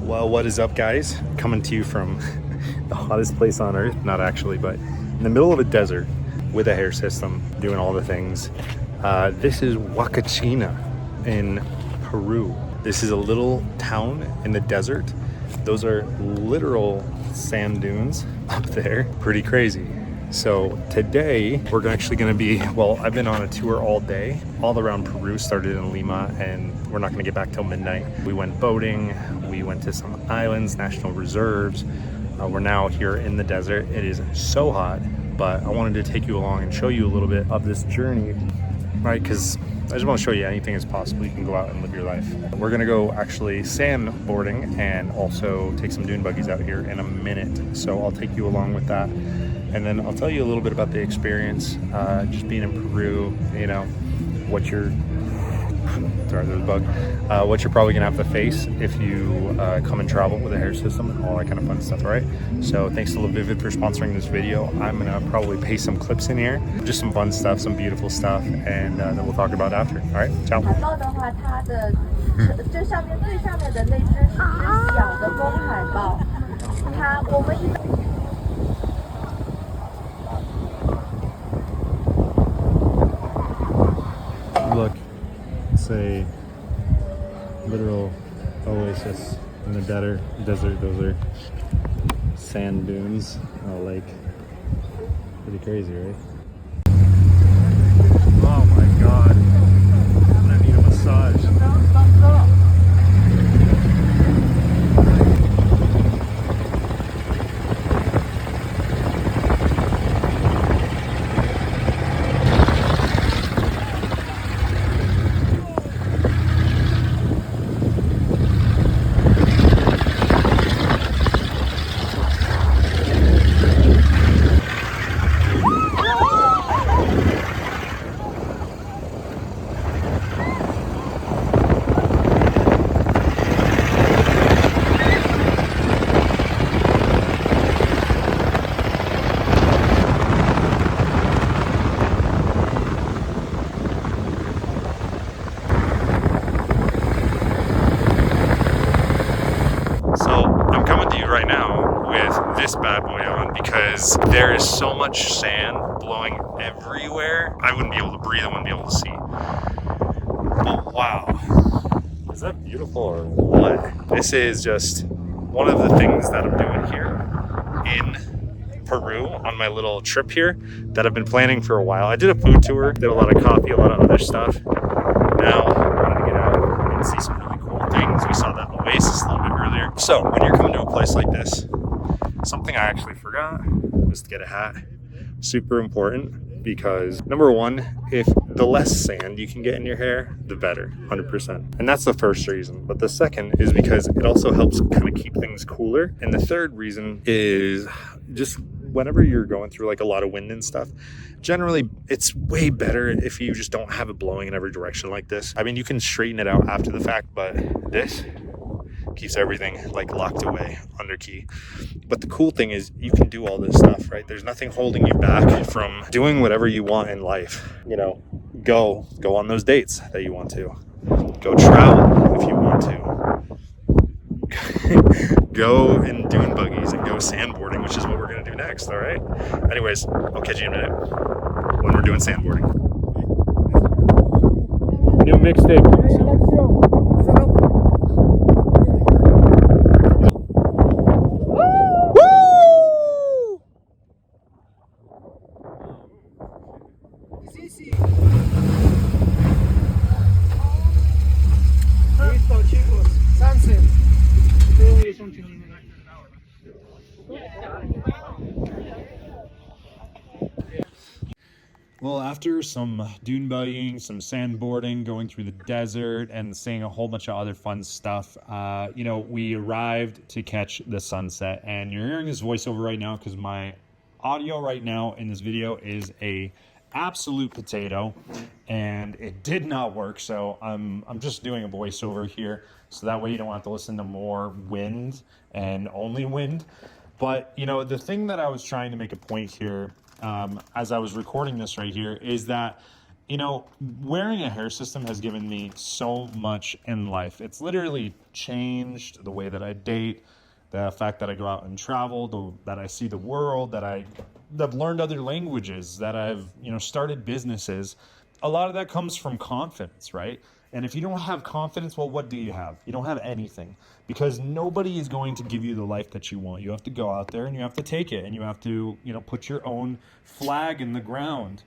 Well, what is up, guys? Coming to you from the hottest place on earth, not actually, but in the middle of a desert with a hair system, doing all the things. This is Huacachina in Peru. This is a little town in the desert. Those are literal sand dunes up there. Pretty crazy. So today we're actually going to be, well, I've been on a tour all day, all around Peru, started in Lima, and we're not going to get back till midnight. We went boating, we went to some islands, national reserves. We're now here in the desert. It is so hot, but I wanted to take you along and show you a little bit of this journey, right? Because I just want to show you anything is possible. You can go out and live your life. We're going to go actually sandboarding and also take some dune buggies out here in a minute. So I'll take you along with that. And then I'll tell you a little bit about the experience, just being in Peru, you know, what you're, sorry, there's a bug, what you're probably gonna have to face if you come and travel with a hair system and all that kind of fun stuff, all right? So thanks to Lavivid for sponsoring this video. I'm gonna probably paste some clips in here, just some fun stuff, some beautiful stuff, and then we'll talk about it after, all right? Ciao. Look, it's a literal oasis in the desert. Those are sand dunes, a lake. Pretty crazy, right? Oh my god, I'm gonna need a massage. Right now with this bad boy on because there is so much sand blowing everywhere. I wouldn't be able to breathe, I wouldn't be able to see. But wow, is that beautiful or what? This is just one of the things that I'm doing here in Peru on my little trip here that I've been planning for a while. I did a food tour, did a lot of coffee, a lot of other stuff. Now I wanted to get out and see some really cool things. We saw that oasis a little bit earlier. So when you're coming to a place like this, something I actually forgot was to get a hat. Super important because number one, if the less sand you can get in your hair, the better, 100%. And that's the first reason. But the second is because it also helps kind of keep things cooler. And the third reason is just whenever you're going through like a lot of wind and stuff, generally it's way better if you just don't have it blowing in every direction like this. I mean, you can straighten it out after the fact, but this keeps everything like locked away under key. But the cool thing is you can do all this stuff, right? There's nothing holding you back from doing whatever you want in life. You know, go on those dates that you want to. Go travel if you want to. Go in dune buggies and go sandboarding, which is what we're gonna do next, all right? Anyways, I'll catch you in a minute when we're doing sandboarding. New mixtape. Well, after some dune buggying, some sandboarding, going through the desert, and seeing a whole bunch of other fun stuff, you know, we arrived to catch the sunset. And you're hearing this voiceover right now because my audio right now in this video is a absolute potato, and it did not work. So I'm just doing a voiceover here, so that way you don't have to listen to more wind and only wind. But you know, the thing that I was trying to make a point here, as I was recording this right here, is that You know, wearing a hair system has given me so much in life. It's literally changed the way that I date, the fact that I go out and travel, that I see the world, that I've learned other languages, that I've, started businesses. A lot of that comes from confidence, right? And if you don't have confidence, well, what do you have? You don't have anything, because nobody is going to give you the life that you want. You have to go out there and you have to take it, and you have to, put your own flag in the ground.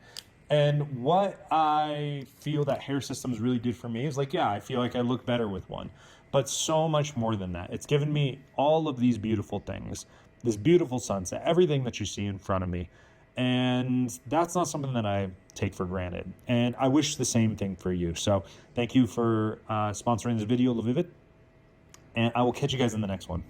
And what I feel that hair systems really did for me is like, yeah, I feel like I look better with one. But so much more than that. It's given me all of these beautiful things, this beautiful sunset, everything that you see in front of me. And that's not something that I take for granted. And I wish the same thing for you. So thank you for sponsoring this video, Lavivid. And I will catch you guys in the next one.